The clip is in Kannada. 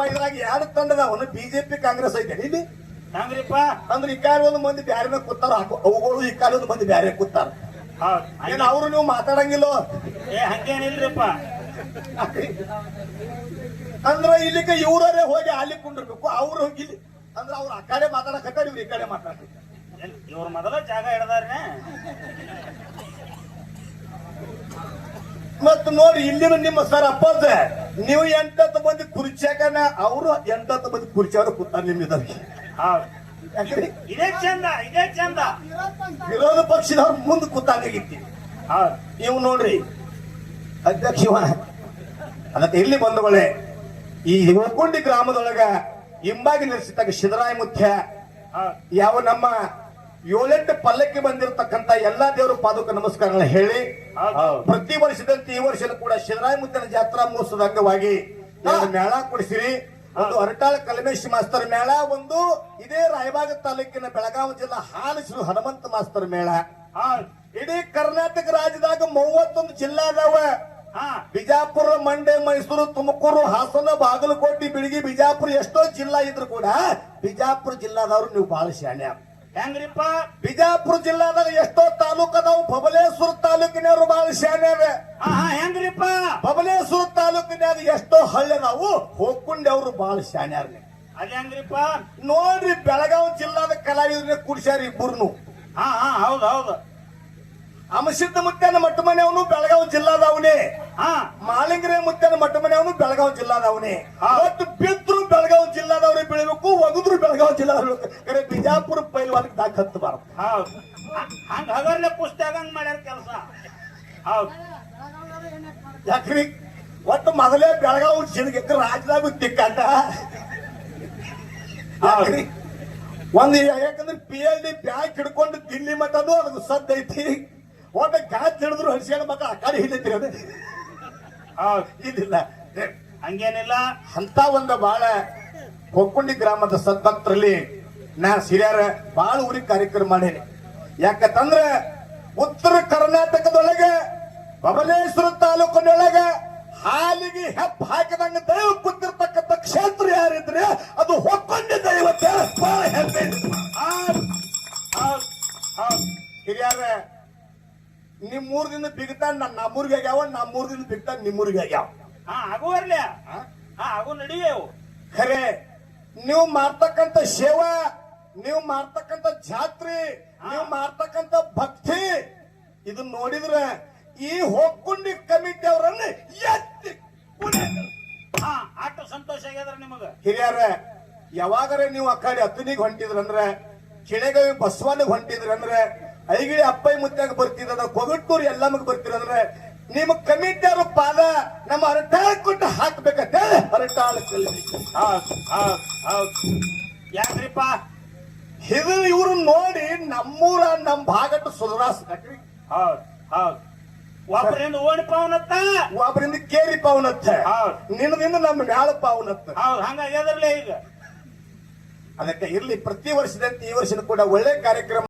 ಇದ್ರಾಗ ಎರಡು ತಂಡದ ಒಂದು ಬಿಜೆಪಿ ಕಾಂಗ್ರೆಸ್ ಐತೆ ಇಲ್ಲಿ ಹಂಗ್ರಿಪ್ಪ ಅಂದ್ರೆ ಈ ಕಾಲ ಒಂದು ಮಂದಿ ಬ್ಯಾರೆ ಕೂತಾರ ಅವುಗಳು ಈ ಕಾಲ ಒಂದು ಮಂದಿ ಬ್ಯಾರೆ ಕೂತಾರ ಏನ್ ಅವ್ರು ನೀವು ಮಾತಾಡಂಗಿಲ್ಲ ಹಂಗೇನಿಲ್ರಿಪ್ಪ ಅಂದ್ರ ಇಲ್ಲಿಗೆ ಇವ್ರೇ ಹೋಗಿ ಅಲ್ಲಿ ಕುಂಡಿರ್ಬೇಕು ಅವ್ರು ಹೋಗಿ ಇಲ್ಲಿ ಅಂದ್ರ ಅವ್ರು ಆ ಕಡೆ ಮಾತಾಡಕತ್ತಾರ ಇವ್ರು ಈ ಕಡೆ ಮಾತಾಡ್ತಾರೆ ಇವ್ರ ಮೊದಲ ಜಾಗ ಹಿಡ್ದಾರ್ನೆ ಮತ್ ನೋಡಿ ಇಲ್ಲಿನ ನಿಮ್ಮ ಸರ್ ಅಪ್ಪದ ನೀವು 8 ಮಂದಿ ಕುರ್ಚಾಕನ ಅವರು 8 ಮಂದಿ ಕುರ್ಚಾರ ಕೂತಾರ ನಿಮ್ಮಿದವ್ರಿಗೆ ಇದೇ ಚಂದ ಇದೇ ಚಂದ ವಿರೋಧ ಪಕ್ಷದವ್ರ ಮುಂದೆ ಕೂತಾಗಿತ್ತಿ ನೀವು ನೋಡ್ರಿ ಅಧ್ಯಕ್ಷ ಅದಕ್ಕೆ ಇಲ್ಲಿ ಬಂಧುಗಳೇ ಈ ಹುಕ್ಕೊಂಡಿ ಗ್ರಾಮದೊಳಗ ಹಿಂಬಾಗಿ ನಿಲ್ಲಿಸಿದಾಗ ಸಿದ್ದರಾಯ ಮುಖ್ಯ ಯಾವ ನಮ್ಮ 7-8 ಪಲ್ಲಕ್ಕಿ ಬಂದಿರತಕ್ಕಂತ ಎಲ್ಲಾ ದೇವರ ಪಾದಕ ನಮಸ್ಕಾರಗಳನ್ನ ಹೇಳಿ ಪ್ರತಿ ವರ್ಷದಂತೆ ಈ ವರ್ಷ ಕೂಡ ಸಿದ್ದರಾಯ ಮುಖ್ಯನ ಜಾತ್ರಾ ಮಹೋತ್ಸವದ ಅಂಗವಾಗಿ ಮೇಳ ಕೊಡಿಸಿರಿ ಒಂದು ಅರಟಾಳ ಕಲ್ಮೇಶ್ ಮಾಸ್ತರ್ ಮೇಳ ಒಂದು ಇದೇ ರಾಯಬಾಗ ತಾಲೂಕಿನ ಬೆಳಗಾವಿ ಜಿಲ್ಲಾ ಹಾಲಿಸಲು ಹನುಮಂತ ಮಾಸ್ತರ್ ಮೇಳ ಇಡೀ ಕರ್ನಾಟಕ ರಾಜ್ಯದಾಗ 31 ಜಿಲ್ಲಾ ಅದಾವ ಬಿಜಾಪುರ ಮಂಡ್ಯ ಮೈಸೂರು ತುಮಕೂರು ಹಾಸನ ಬಾಗಲಕೋಟೆ ಬಿಳಿಗಿ ಬಿಜಾಪುರ ಎಷ್ಟೋ ಜಿಲ್ಲಾ ಇದ್ರು ಕೂಡ ಬಿಜಾಪುರ ಜಿಲ್ಲಾದವ್ರು ನೀವು ಬಹಳ ಶಾಣ್ಯ ಹೆಂಗ್ರಿಪ್ಪ ಬಿಜಾಪುರ ಜಿಲ್ಲಾದಾಗ ಎಷ್ಟೋ ತಾಲೂಕು ಅದಾವು ಬಬಲೇಶ್ವರ ತಾಲೂಕಿನವರು ಬಹಳ ಶಾಣ್ಯ ಹೆಂಗ್ರಿಪ್ಪ ಬಬಲೇಶ್ವರ ತಾಲೂಕಿನಾಗ ಎಷ್ಟೋ ಹಳ್ಳಿ ಅದಾವು ಹೋಗ್ಕೊಂಡೆ ಅವರು ಬಹಳ ಶಾಣ್ಯಾರ ಅದ ಹೆಂಗ್ರಿಪ್ಪ ನೋಡ್ರಿ ಬೆಳಗಾವಿ ಜಿಲ್ಲಾದ ಕಲಾವಿದರನ್ನ ಕೂಡ್ಸ್ಯಾರ ಇಬ್ಬರನು ಹೌದು ಹೌದು ಅಮಸಿದ್ದ ಮುತ್ತನ ಮಟ್ಟ ಮನೆಯವನು ಬೆಳಗಾವಿ ಜಿಲ್ಲಾದವನೇ ಮಾಲಿಂಗರೇ ಮುತ್ತನ ಮಟ್ಟ ಮನೆಯವನು ಬೆಳಗಾವಿ ಜಿಲ್ಲಾದವನೇ ಒಟ್ಟು ಬಿದ್ರು ಬೆಳಗಾವಿ ಜಿಲ್ಲಾದವ್ರೆ ಬೆಳಿಬೇಕು ಒಗದ್ರು ಬೆಳಗಾವಿ ಜಿಲ್ಲಾದವ್ರು ಬಿಜಾಪುರ ಪೈಲ್ವಾನಕ್ಕೆ ದಾಖ ಹತ್ತಬಾರ್ದು ಹಂಗ ಹಗರ್ಲೆ ಪುಸ್ತಕ ಮಾಡ್ಯಾರ ಕೆಲಸ ಹೌದು ಯಾಕ್ರಿ ಒಟ್ಟು ಮೊದಲೇ ಬೆಳಗಾವಿ ಜಿಲ್ಲೆಗೆ ರಾಜ್ಯದಾಗ ತಿಕ್ಕಂಡ ಒಂದು ಯಾಕಂದ್ರೆ PhD ಬ್ಯಾಗ್ ಹಿಡ್ಕೊಂಡು ದಿಲ್ಲಿ ಮಟ್ಟನು ಅದಕ್ಕೆ ಸದ್ದ ಐತಿ ಒಟ್ಟ ಗಾಜ್ ಹಿಡಿದ್ರು ಹರಿಸಿದ ಮಕ್ಕಳು ಆ ಕಡೆ ಹಿಡಿತೀರಿ ಅದು ಇದಿಲ್ಲ ಹಂಗೇನಿಲ್ಲ ಅಂತ ಒಂದು ಬಹಳ ಹೊಕ್ಕೊಂಡಿ ಗ್ರಾಮದ ಸದ್ಭಕ್ತರಲ್ಲಿ ನಾ ಸಿರಿಯಾರ ಬಹಳ ಊರಿಗೆ ಕಾರ್ಯಕ್ರಮ ಮಾಡೇನಿ ಯಾಕಂದ್ರೆ ಉತ್ತರ ಕರ್ನಾಟಕದೊಳಗೆ ಬಬಲೇಶ್ವರ ತಾಲೂಕಿನೊಳಗ ಹಾಲಿಗೆ ಹೆಪ್ಪ ಹಾಕಿದಂಗ ದೈವ ಕೂತಿರ್ತಕ್ಕಂಥ ಕ್ಷೇತ್ರ ಯಾರಿದ್ರೆ ಅದು ಹೊಕ್ಕೊಂಡಿ ದೈವತೆ ಬಹಳ ಹೆಮ್ಮೆ ಹಿರಿಯಾರ ನಿಮ್ 3 ದಿನ ಬಿಗ್ತಾನ ನಮ್ಮೂರಿಗೆ ಆಗ್ಯಾವ ನಮ್ 3 ದಿನ ಬಿಗ್ತಾನ ನಿಮ್ಮೂರಿಗೆ ಆಗ್ಯಾವ ಆಗುವರ್ಲಿ ಆಗು ನಡಿಯವು ಖರೆ ನೀವು ಮಾಡ್ತಕ್ಕಂಥ ಸೇವಾ ನೀವು ಮಾಡ್ತಕ್ಕಂಥ ಜಾತ್ರೆ ನೀವು ಮಾಡ್ತಕ್ಕಂಥ ಭಕ್ತಿ ಇದನ್ನ ನೋಡಿದ್ರೆ ಈ ಹೊಕ್ಕೊಂಡಿ ಕಮಿಟಿ ಅವರನ್ನ ಎತ್ತಿ ಆಟ ಸಂತೋಷ ಆಗ್ಯದ್ರ ನಿಮಗ ಹಿರಿಯರ ಯಾವಾಗರೆ ನೀವು ಆ ಕಡೆ ಅತ್ತನಿಗೆ ಹೊಂಟಿದ್ರಂದ್ರೆ ಚಿಳೆಗವಿ ಬಸವನಿಗೆ ಹೊಂಟಿದ್ರಂದ್ರೆ ಐಗಿಳಿ ಅಪ್ಪಯ್ಯ ಮುತ್ತಾಗ ಬರ್ತಿದ್ರ ಕೊಗಟ್ಟೂರು ಎಲ್ಲಮ್ಮಗ್ ಬರ್ತಿರಂದ್ರೆ ನಿಮ್ಮ ಕಮಿಟಿಯವ್ರ ಪಾದ ನಮ್ಮ ಅರಟಾಳ ಕೊಟ್ಟು ಹಾಕ್ಬೇಕಂತ ಅರಟಾಳ ಯಾಕ್ರಿಪ್ಪ ಇದು ಇವ್ರು ನೋಡಿ ನಮ್ಮೂರ ನಮ್ ಭಾಗಟ್ಟು ಸುಧಾರಿಸ್ಬೇಕ್ರಿ ಹೌದ್ ಹೌದ್ ಒಬ್ಬರಿಂದ ಓಣಿ ಪಾವನತ್ತ ಒಬ್ಬರಿಂದ ಕೇರಿ ಪಾವನತ್ತ ನಿನ್ನದಿಂದ ನಮ್ಮ ಮ್ಯಾಳ ಪಾವನತ್ತ ಹೌದ್ ಹಂಗಾಗ್ಯದ್ರಲ್ಲೇ ಈಗ ಅದಕ್ಕೆ ಇರ್ಲಿ ಪ್ರತಿ ವರ್ಷದಂತೆ ಈ ವರ್ಷದ ಕೂಡ ಒಳ್ಳೆ ಕಾರ್ಯಕ್ರಮ